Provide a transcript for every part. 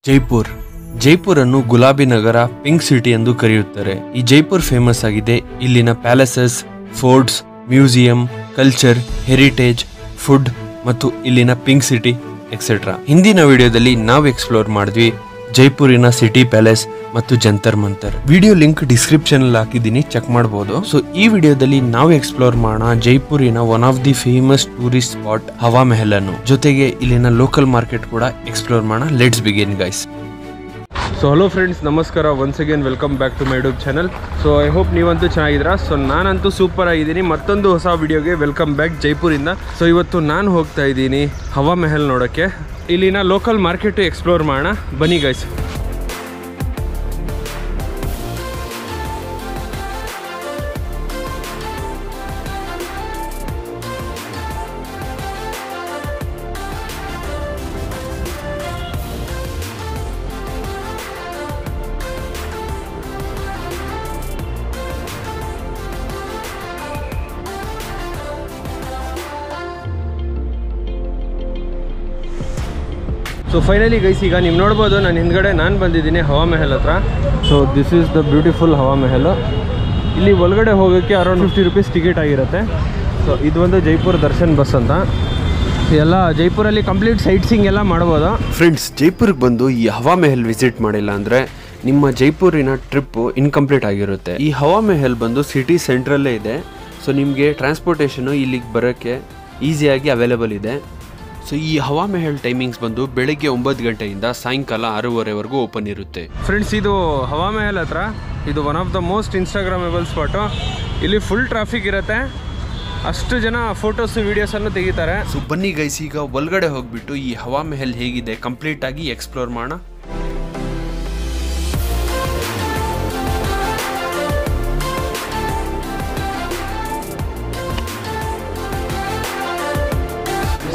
ಜೈಪುರ್ ಜೈಪುರನ್ನು ಗುಲಾಬಿ ನಗರ, pink city ಎಂದು ಕರೆಯುತ್ತಾರೆ. ಈ ಜೈಪುರ್ ಫೇಮಸ್ ಆಗಿದೆ ಇಲ್ಲಿನ palaces, sports, museum, culture, heritage, food ಮತ್ತು ಇಲ್ಲಿನ ಪಿಂಕ್ ಸಿಟಿ ಎಕ್ಸೆಟ್ರಾ. ಹಿಂದಿನ ವಿಡಿಯೋದಲ್ಲಿ ನಾವು ಎಕ್ಸ್ಪ್ಲೋರ್ ಮಾಡಿದ್ವಿ ಜೈಪುರಿನ ಸಿಟಿ ಪ್ಯಾಲೇಸ್ ಮತ್ತು Jantar Mantar. Video link description ಅಲ್ಲಿ ಹಾಕಿದ್ದೀನಿ, ಚೆಕ್ ಮಾಡಬಹುದು. ಸೊ ಈ ವಿಡಿಯೋದಲ್ಲಿ ನಾವು ಎಕ್ಸ್ಪ್ಲೋರ್ ಮಾಡೋಣ ಜೈಪುರಿನ one of the famous tourist spot Hawa Mahal ಅನ್ನು. ಜೊತೆಗೆ ಇಲ್ಲಿನ ಲೋಕಲ್ ಮಾರ್ಕೆಟ್ ಕೂಡ ಎಕ್ಸ್ಪ್ಲೋರ್ ಮಾಡೋಣ. Let's begin guys. So hello friends, ನಮಸ್ಕಾರ. Once again welcome back to my YouTube channel. So I hope ನೀವಂತೂ ಚೆನ್ನಾಗಿದ್ದೀರಾ. ಸೊ ನಾನಂತೂ ಸೂಪರ್ ಆಗಿದ್ದೀನಿ. ಮತ್ತೊಂದು ಹೊಸ ವಿಡಿಯೋಗೆ ವೆಲ್ಕಮ್ ಬ್ಯಾಕ್ ಜೈಪುರಿಂದ. ಸೊ ಇವತ್ತು ನಾನು ಹೋಗ್ತಾ ಇದ್ದೀನಿ ಹವಾ ಮೆಹಲ್ ನೋಡೋಕ್ಕೆ. ಇಲ್ಲಿನ ಲೋಕಲ್ ಮಾರ್ಕೆಟ್ ಎಕ್ಸ್ಪ್ಲೋರ್ ಮಾಡೋಣ, ಬನ್ನಿ ಗೈಸ್. ಸೊ ಫೈನಲಿ ಗೈಸ್, ಈಗ ನೀವು ನೋಡ್ಬೋದು ನಾನು ಹಿಂದ್ಗಡೆ ನಾನು ಬಂದಿದ್ದೀನಿ ಹವಾ ಮೆಹಲ್ ಹತ್ರ. So this is the beautiful ಹವಾ ಮೆಹಲ್. ಇಲ್ಲಿ ಒಳಗಡೆ ಹೋಗೋಕ್ಕೆ ಅರೌಂಡ್ 50 ರೂಪೀಸ್ ಟಿಕೆಟ್ ಆಗಿರುತ್ತೆ. ಸೊ ಇದು ಒಂದು ಜೈಪುರ್ ದರ್ಶನ್ ಬಸ್ ಅಂತ. ಎಲ್ಲ ಜೈಪುರಲ್ಲಿ ಕಂಪ್ಲೀಟ್ ಸೈಟ್ ಸೀಯಿಂಗ್ ಎಲ್ಲ ಮಾಡ್ಬೋದು. ಫ್ರೆಂಡ್ಸ್, ಜೈಪುರ್ಗೆ ಬಂದು ಈ ಹವಾ ಮೆಹಲ್ ವಿಸಿಟ್ ಮಾಡಿಲ್ಲ ಅಂದರೆ ನಿಮ್ಮ ಜೈಪುರಿನ ಟ್ರಿಪ್ಪು ಇನ್ಕಂಪ್ಲೀಟ್ ಆಗಿರುತ್ತೆ. ಈ ಹವಾ ಮೆಹಲ್ ಬಂದು ಸಿಟಿ ಸೆಂಟ್ರಲ್ಲೇ ಇದೆ. ಸೊ ನಿಮಗೆ ಟ್ರಾನ್ಸ್ಪೋರ್ಟೇಷನು ಇಲ್ಲಿಗೆ ಬರೋಕ್ಕೆ ಈಸಿಯಾಗಿ ಅವೈಲೇಬಲ್ ಇದೆ. ಸೊ ಈ ಹವಾ ಮೆಹಲ್ ಟೈಮಿಂಗ್ಸ್ ಬಂದು ಬೆಳಗ್ಗೆ 9 ಗಂಟೆಯಿಂದ ಸಾಯಂಕಾಲ 6:30ವರೆಗೂ ಓಪನ್ ಇರುತ್ತೆ. ಫ್ರೆಂಡ್ಸ್, ಇದು ಹವಾ ಮೆಹಲ್ ಹತ್ರ ಇದು one of the most instagrammable spot. ಇಲ್ಲಿ ಫುಲ್ ಟ್ರಾಫಿಕ್ ಇರುತ್ತೆ, ಅಷ್ಟು ಜನ ಫೋಟೋಸ್ ವಿಡಿಯೋಸನ್ನು ತೆಗಿತಾರೆ. ಸೊ ಬನ್ನಿ ಗೈಸ್, ಈಗ ಒಳಗಡೆ ಹೋಗ್ಬಿಟ್ಟು ಈ ಹವಾ ಮೆಹಲ್ ಹೇಗಿದೆ ಕಂಪ್ಲೀಟ್ ಆಗಿ ಎಕ್ಸ್ಪ್ಲೋರ್ ಮಾಡೋಣ.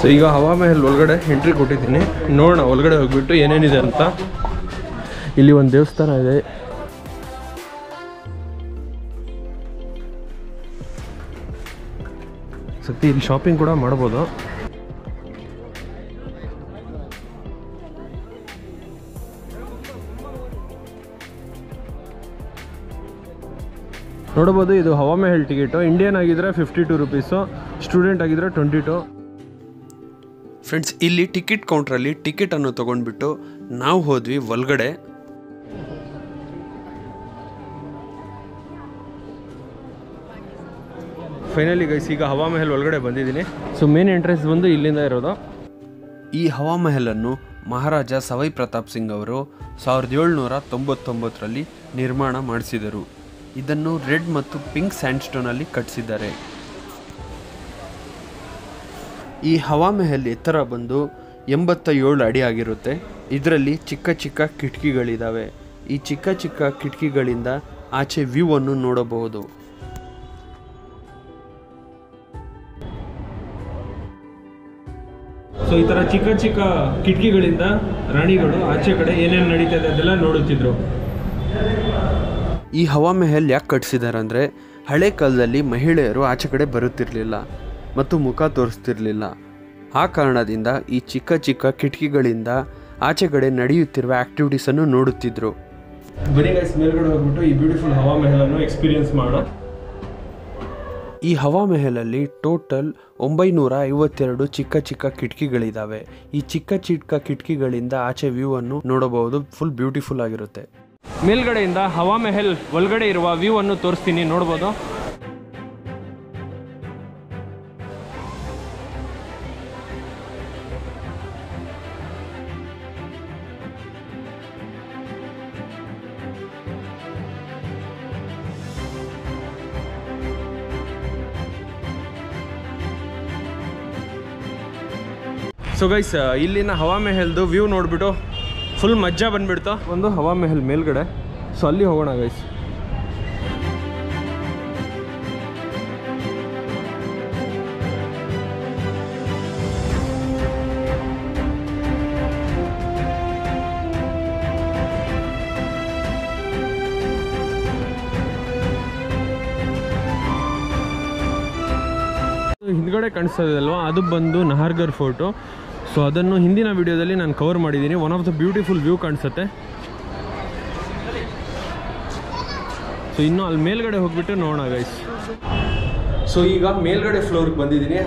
ಸೊ ಈಗ ಹವಾ ಮೆಹಲ್ ಒಳಗಡೆ ಎಂಟ್ರಿ ಕೊಟ್ಟಿದ್ದೀನಿ. ನೋಡೋಣ ಒಳಗಡೆ ಹೋಗ್ಬಿಟ್ಟು ಏನೇನಿದೆ ಅಂತ. ಇಲ್ಲಿ ಒಂದು ದೇವಸ್ಥಾನ ಇದೆ. ಸತಿ ಇಲ್ಲಿ ಶಾಪಿಂಗ್ ಕೂಡ ಮಾಡ್ಬೋದು. ನೋಡ್ಬೋದು, ಇದು ಹವಾ ಮೆಹಲ್ ಟಿಕೆಟು. ಇಂಡಿಯನ್ ಆಗಿದ್ರೆ 52 ರೂಪೀಸು, ಸ್ಟೂಡೆಂಟ್ ಆಗಿದ್ರೆ 22. ಫ್ರೆಂಡ್ಸ್, ಇಲ್ಲಿ ಟಿಕೆಟ್ ಕೌಂಟ್ರಲ್ಲಿ ಟಿಕೆಟನ್ನು ತೊಗೊಂಡ್ಬಿಟ್ಟು ನಾವು ಹೋದ್ವಿ ಒಳಗಡೆ. ಫೈನಲಿ ಗೈಸ್, ಈಗ ಹವಾ ಮೆಹಲ್ ಒಳಗಡೆ ಬಂದಿದ್ದೀನಿ. ಸೊ ಮೇನ್ ಎಂಟ್ರೆನ್ಸ್ ಬಂದು ಇಲ್ಲಿಂದ ಇರೋದು. ಈ ಹವಾ ಮೆಹಲನ್ನು ಮಹಾರಾಜ ಸವೈ ಪ್ರತಾಪ್ ಸಿಂಗ್ ಅವರು 1799ರಲ್ಲಿ ನಿರ್ಮಾಣ ಮಾಡಿಸಿದರು. ಇದನ್ನು ರೆಡ್ ಮತ್ತು ಪಿಂಕ್ ಸ್ಯಾಂಡ್ಸ್ಟೋನಲ್ಲಿ ಕಟ್ಟಿಸಿದ್ದಾರೆ. ಈ ಹವಾ ಮೆಹಲ್ ಎತ್ತರ ಬಂದು 87 ಅಡಿ ಆಗಿರುತ್ತೆ. ಇದರಲ್ಲಿ ಚಿಕ್ಕ ಚಿಕ್ಕ ಕಿಟಕಿಗಳಿದ್ದಾವೆ. ಈ ಚಿಕ್ಕ ಚಿಕ್ಕ ಕಿಟಕಿಗಳಿಂದ ಆಚೆ ವ್ಯೂ ಅನ್ನು ನೋಡಬಹುದು. ಸೊ ಈ ಥರ ಚಿಕ್ಕ ಚಿಕ್ಕ ಕಿಟಕಿಗಳಿಂದ ರಾಣಿಗಳು ಆಚೆ ಕಡೆ ಏನೇನು ನಡೀತದೆ ಅದೆಲ್ಲ ನೋಡುತ್ತಿದ್ರು. ಈ ಹವಾ ಮೆಹಲ್ ಯಾಕೆ ಕಟ್ಟಿಸಿದ್ದಾರೆ ಅಂದರೆ, ಹಳೆ ಕಾಲದಲ್ಲಿ ಮಹಿಳೆಯರು ಆಚೆ ಕಡೆ ಬರುತ್ತಿರಲಿಲ್ಲ ಮತ್ತು ಮುಖ ತೋರಿಸ್ತಿರ್ಲಿಲ್ಲ. ಆ ಕಾರಣದಿಂದ ಈ ಚಿಕ್ಕ ಚಿಕ್ಕ ಕಿಟಕಿಗಳಿಂದ ಆಚೆ ಕಡೆ ನಡೆಯುತ್ತಿರುವ ಆಕ್ಟಿವಿಟೀಸನ್ನು ನೋಡುತ್ತಿದ್ರು. ಬರೀ ಗೈಸ್, ಮೇಲ್ಗಡೆ ಹೋಗ್ಬಿಟ್ಟು ಈ ಬ್ಯೂಟಿಫುಲ್ ಹವಾ ಮೆಹಲನ್ನು ಎಕ್ಸ್ಪೀರಿಯನ್ಸ್ ಮಾಡೋಣ. ಈ ಹವಾ ಮೆಹಲಲ್ಲಿ ಟೋಟಲ್ 952 ಚಿಕ್ಕ ಚಿಕ್ಕ ಕಿಟಕಿಗಳಿದ್ದಾವೆ. ಈ ಚಿಕ್ಕ ಚಿಕ್ಕ ಕಿಟಕಿಗಳಿಂದ ಆಚೆ ವ್ಯೂ ಅನ್ನು ನೋಡಬಹುದು. ಫುಲ್ ಬ್ಯೂಟಿಫುಲ್ ಆಗಿರುತ್ತೆ. ಮೇಲ್ಗಡೆಯಿಂದ ಹವಾ ಮೆಹಲ್ ಒಳಗಡೆ ಇರುವ ವ್ಯೂ ಅನ್ನು ತೋರಿಸ್ತೀನಿ, ನೋಡ್ಬೋದು. ಸೊ ಗೈಸ್, ಇಲ್ಲಿನ ಹವಾ ಮೆಹಲ್ದು ವ್ಯೂ ನೋಡಿಬಿಟ್ಟು ಫುಲ್ ಮಜಾ ಬಂದುಬಿಡ್ತು. ಒಂದು ಹವಾ ಮೆಹಲ್ ಮೇಲ್ಗಡೆ. ಸೊ ಅಲ್ಲಿ ಹೋಗೋಣ ಗೈಸ್. ಹಿಂದ್ಗಡೆ ಕಾಣಿಸ್ತದೆ ಅಲ್ವಾ, ಅದು ಬಂದು ನಹರ್ಗರ್ ಫೋರ್ಟು. ಸೊ ಸೊ ಅದನ್ನು ಹಿಂದಿನ ವಿಡಿಯೋದಲ್ಲಿ ನಾನು ಕವರ್ ಮಾಡಿದ್ದೀನಿ. One of the beautiful view ಕಾಣಿಸುತ್ತೆ. ಸೊ ಇನ್ನು ಅಲ್ಲಿ ಮೇಲ್ಗಡೆ ಹೋಗ್ಬಿಟ್ಟು ನೋಡೋಣ ಗೈಸ್. ಸೊ ಈಗ ಮೇಲ್ಗಡೆ ಫ್ಲೋರ್ಗೆ ಬಂದಿದ್ದೀನಿ.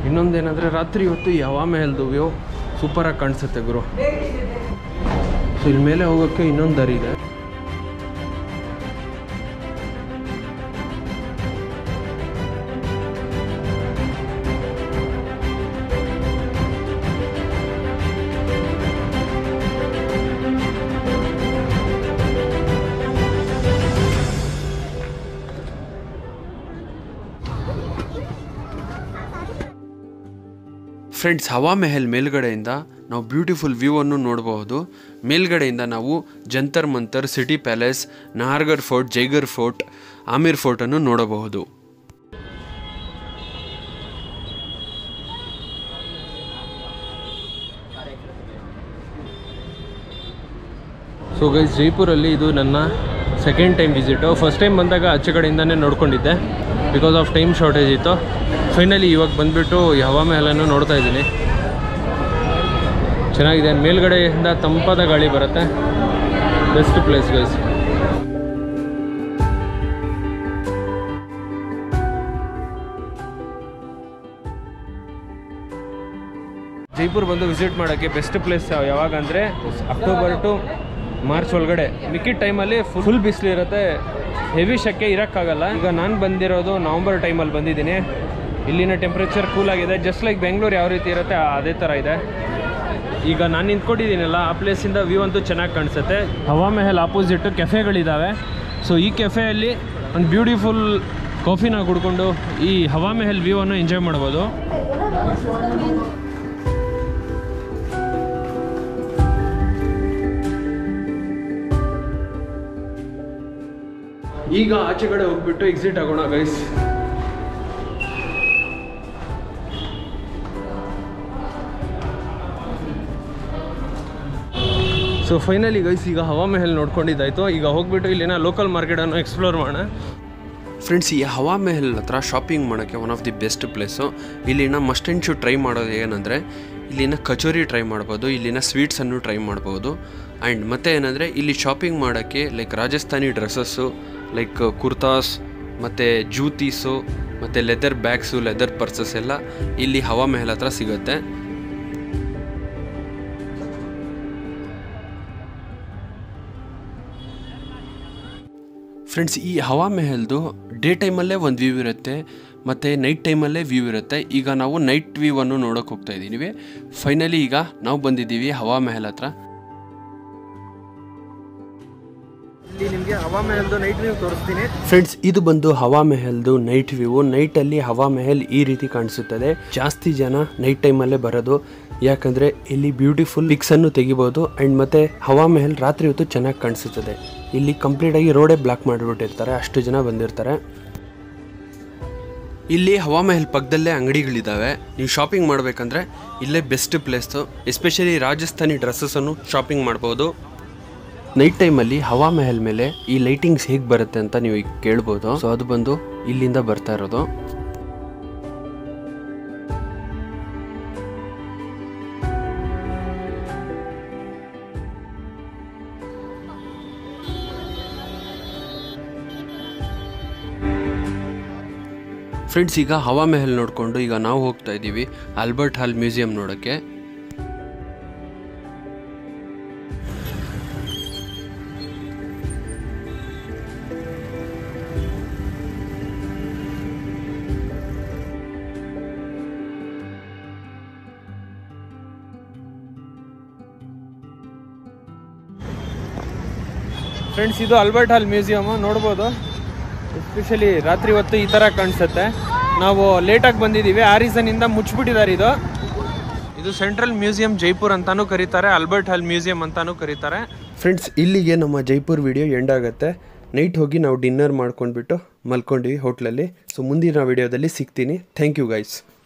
ಇನ್ನೊಂದೇನಂದರೆ ರಾತ್ರಿ ಹೊತ್ತು ಈ ಹವಾ ಮೆಹಲ್ದು ವ್ಯೂ ಸೂಪರಾಗಿ ಕಾಣಿಸುತ್ತೆ ಗುರು. ಸೊ ಇಲ್ಲಿ ಮೇಲೆ ಹೋಗೋಕ್ಕೆ ಇನ್ನೊಂದು ದಾರಿ ಇದೆ. ಫ್ರೆಂಡ್ಸ್, ಹವಾ ಮೆಹಲ್ ಮೇಲ್ಗಡೆಯಿಂದ ನಾವು ಬ್ಯೂಟಿಫುಲ್ ವ್ಯೂ ಅನ್ನು ನೋಡಬಹುದು. ಮೇಲ್ಗಡೆಯಿಂದ ನಾವು Jantar Mantar, city palace, Nahargarh fort, Jaigarh fort, Amer fort ಅನ್ನು ನೋಡಬಹುದು. ಸೊ ಗೈಸ್, ಜೈಪುರಲ್ಲಿ ಇದು ನನ್ನ second time visit. First time ಬಂದಾಗ ಆಚೆ ಕಡೆಯಿಂದನೇ ನೋಡ್ಕೊಂಡಿದ್ದೆ, ಬಿಕಾಸ್ ಆಫ್ ಟೈಮ್ ಶಾರ್ಟೇಜ್ ಇತ್ತು. ಫೈನಲಿ ಇವಾಗ ಬಂದುಬಿಟ್ಟು ಈ ಹವಾ ಮೆಹಲನ್ನು ನೋಡ್ತಾ ಇದ್ದೀನಿ. ಚೆನ್ನಾಗಿದೆ, ಮೇಲ್ಗಡೆಯಿಂದ ತಂಪಾದ ಗಾಳಿ ಬರುತ್ತೆ. Best place guys. ಜೈಪುರ್ ಬಂದು ವಿಸಿಟ್ ಮಾಡೋಕ್ಕೆ ಬೆಸ್ಟ್ ಪ್ಲೇಸ್ ಯಾವಾಗ ಅಂದರೆ ಅಕ್ಟೋಬರ್ ಟು ಮಾರ್ಚ್ ಒಳಗಡೆ. ಮಿಕ್ಕಿದ ಟೈಮಲ್ಲಿ ಫುಲ್ ಬಿಸಿಲಿರುತ್ತೆ, ಹೆವಿ ಶೆಕೆ ಇರೋಕ್ಕಾಗಲ್ಲ. ಈಗ ನಾನು ಬಂದಿರೋದು ನವಂಬರ್ ಟೈಮಲ್ಲಿ ಬಂದಿದ್ದೀನಿ. ಇಲ್ಲಿನ ಟೆಂಪ್ರೇಚರ್ ಕೂಲ್ ಆಗಿದೆ, ಜಸ್ಟ್ ಲೈಕ್ ಬೆಂಗಳೂರು ಯಾವ ರೀತಿ ಇರುತ್ತೆ ಅದೇ ಥರ ಇದೆ. ಈಗ ನಾನು ನಿಂತ್ಕೊಂಡಿದ್ದೀನಲ್ಲ, ಆ ಪ್ಲೇಸಿಂದ ವ್ಯೂ ಅಂತೂ ಚೆನ್ನಾಗಿ ಕಾಣಿಸುತ್ತೆ. ಹವಾ ಮೆಹಲ್ ಆಪೋಸಿಟ್ಟು ಕೆಫೆಗಳಿದ್ದಾವೆ. ಸೊ ಈ ಕೆಫೆಯಲ್ಲಿ ಒಂದು ಬ್ಯೂಟಿಫುಲ್ ಕಾಫಿನ ಕುಡ್ಕೊಂಡು ಈ ಹವಾ ಮೆಹಲ್ ವ್ಯೂ ಅನ್ನು ಎಂಜಾಯ್ ಮಾಡ್ಬೋದು. ಈಗ ಆಚೆ ಕಡೆ ಹೋಗ್ಬಿಟ್ಟು ಎಕ್ಸಿಟ್ ಆಗೋಣ ಗೈಸ್. ಸೊ ಫೈನಲಿ ಗೈಸ್, ಈಗ ಹವಾ ಮೆಹಲ್ ನೋಡ್ಕೊಂಡಿದ್ದಾಯಿತು. ಈಗ ಹೋಗ್ಬಿಟ್ಟು ಇಲ್ಲಿನ ಲೋಕಲ್ ಮಾರ್ಕೆಟನ್ನು ಎಕ್ಸ್ಪ್ಲೋರ್ ಮಾಡೋಣ. ಫ್ರೆಂಡ್ಸ್, ಈ ಹವಾ ಮೆಹಲ್ ಹತ್ರ ಶಾಪಿಂಗ್ ಮಾಡೋಕ್ಕೆ one of the best place. ಇಲ್ಲಿನ ಮಸ್ಟ್ ಆ್ಯಂಡ್ ಶುಡ್ ಟ್ರೈ ಮಾಡೋದು ಏನಂದರೆ, ಇಲ್ಲಿನ ಕಚೋರಿ ಟ್ರೈ ಮಾಡ್ಬೋದು, ಇಲ್ಲಿನ ಸ್ವೀಟ್ಸನ್ನು ಟ್ರೈ ಮಾಡ್ಬೋದು. ಆ್ಯಂಡ್ ಮತ್ತೆ ಏನಂದರೆ, ಇಲ್ಲಿ ಶಾಪಿಂಗ್ ಮಾಡೋಕ್ಕೆ like Rajasthani dresses, like kurtas ಮತ್ತು ಜೂತೀಸು ಮತ್ತು ಲೆದರ್ ಬ್ಯಾಗ್ಸು, ಲೆದರ್ ಪರ್ಸಸ್ ಎಲ್ಲ ಇಲ್ಲಿ ಹವಾ ಮೆಹಲ್ ಹತ್ರ ಸಿಗುತ್ತೆ. ಫ್ರೆಂಡ್ಸ್, ಈ ಹವಾ ಮೆಹಲ್ದು ಡೇ ಟೈಮಲ್ಲೇ ಒಂದು ವ್ಯೂ ಇರುತ್ತೆ ಮತ್ತು ನೈಟ್ ಟೈಮಲ್ಲೇ ವ್ಯೂ ಇರುತ್ತೆ. ಈಗ ನಾವು ನೈಟ್ ವ್ಯೂವನ್ನು ನೋಡೋಕೆ ಹೋಗ್ತಾ ಇದ್ದೀವಿ. ಫೈನಲಿ ಈಗ ನಾವು ಬಂದಿದ್ದೀವಿ ಹವಾ ಮೆಹಲ್ ಹತ್ರ. ಇಲ್ಲಿ ನಿಮಗೆ ಹವಾ ಮೆಹಲ್ದು ನೈಟ್ ವ್ಯೂ ತೋರಿಸ್ತೀನಿ. ಫ್ರೆಂಡ್ಸ್, ಇದು ಬಂದು ಹವಾ ಮೆಹಲ್ದು ನೈಟ್ ವ್ಯೂ. ನೈಟಲ್ಲಿ ಹವಾ ಮೆಹಲ್ ಈ ರೀತಿ ಕಾಣಿಸುತ್ತದೆ. ಜಾಸ್ತಿ ಜನ ನೈಟ್ ಟೈಮಲ್ಲೇ ಬರೋದು, ಯಾಕಂದರೆ ಇಲ್ಲಿ ಬ್ಯೂಟಿಫುಲ್ ಪಿಕ್ಸನ್ನು ತೆಗಿಬೋದು. ಆ್ಯಂಡ್ ಮತ್ತು ಹವಾ ಮೆಹಲ್ ರಾತ್ರಿ ಹೊತ್ತು ಚೆನ್ನಾಗಿ ಕಾಣಿಸುತ್ತದೆ. ಇಲ್ಲಿ ಕಂಪ್ಲೀಟಾಗಿ ರೋಡೇ ಬ್ಲಾಕ್ ಮಾಡಿಬಿಟ್ಟಿರ್ತಾರೆ, ಅಷ್ಟು ಜನ ಬಂದಿರ್ತಾರೆ. ಇಲ್ಲಿ ಹವಾ ಮೆಹಲ್ ಪಕ್ಕದಲ್ಲೇ ಅಂಗಡಿಗಳಿದ್ದಾವೆ. ನೀವು ಶಾಪಿಂಗ್ ಮಾಡಬೇಕಂದ್ರೆ ಇಲ್ಲೇ ಬೆಸ್ಟ್ ಪ್ಲೇಸು. ಎಸ್ಪೆಷಲಿ ರಾಜಸ್ಥಾನಿ ಡ್ರೆಸ್ಸನ್ನು ಶಾಪಿಂಗ್ ಮಾಡ್ಬೋದು. ನೈಟ್ ಟೈಮಲ್ಲಿ ಹವಾ ಮೆಹಲ್ ಮೇಲೆ ಈ ಲೈಟಿಂಗ್ಸ್ ಹೇಗೆ ಬರುತ್ತೆ ಅಂತ ನೀವು ಈಗ ಕೇಳ್ಬೋದು. ಸೊ ಅದು ಬಂದು ಇಲ್ಲಿಂದ ಬರ್ತಾ ಇರೋದು. ಫ್ರೆಂಡ್ಸ್, ಈಗ ಹವಾ ಮೆಹಲ್ ನೋಡಿಕೊಂಡು ಈಗ ನಾವು ಹೋಗ್ತಾ ಇದ್ದೀವಿ ಆಲ್ಬರ್ಟ್ ಹಾಲ್ ಮ್ಯೂಸಿಯಂ ನೋಡೋಕ್ಕೆ. ಫ್ರೆಂಡ್ಸ್, ಇದು ಆಲ್ಬರ್ಟ್ ಹಾಲ್ ಮ್ಯೂಸಿಯಮ್ ನೋಡ್ಬೋದು. ಎಸ್ಪೆಷಲಿ ರಾತ್ರಿ ಹೊತ್ತು ಈ ಥರ ಕಾಣಿಸುತ್ತೆ. ನಾವು ಲೇಟಾಗಿ ಬಂದಿದ್ದೀವಿ, ಆ ರೀಸನಿಂದ ಮುಚ್ಚಿಬಿಟ್ಟಿದ್ದಾರೆ. ಇದು ಸೆಂಟ್ರಲ್ ಮ್ಯೂಸಿಯಂ ಜೈಪುರ್ ಅಂತಾನೂ ಕರೀತಾರೆ, ಆಲ್ಬರ್ಟ್ ಹಾಲ್ ಮ್ಯೂಸಿಯಂ ಅಂತಾನೂ ಕರೀತಾರೆ. ಫ್ರೆಂಡ್ಸ್, ಇಲ್ಲಿಗೆ ನಮ್ಮ ಜೈಪುರ್ ವಿಡಿಯೋ ಎಂಡ್ ಆಗುತ್ತೆ. ನೈಟ್ ಹೋಗಿ ನಾವು ಡಿನ್ನರ್ ಮಾಡ್ಕೊಂಡ್ಬಿಟ್ಟು ಮಲ್ಕೊಂಡ್ವಿ ಹೋಟ್ಲಲ್ಲಿ. ಸೊ ಮುಂದಿನ ವಿಡಿಯೋದಲ್ಲಿ ಸಿಗ್ತೀನಿ. Thank you guys.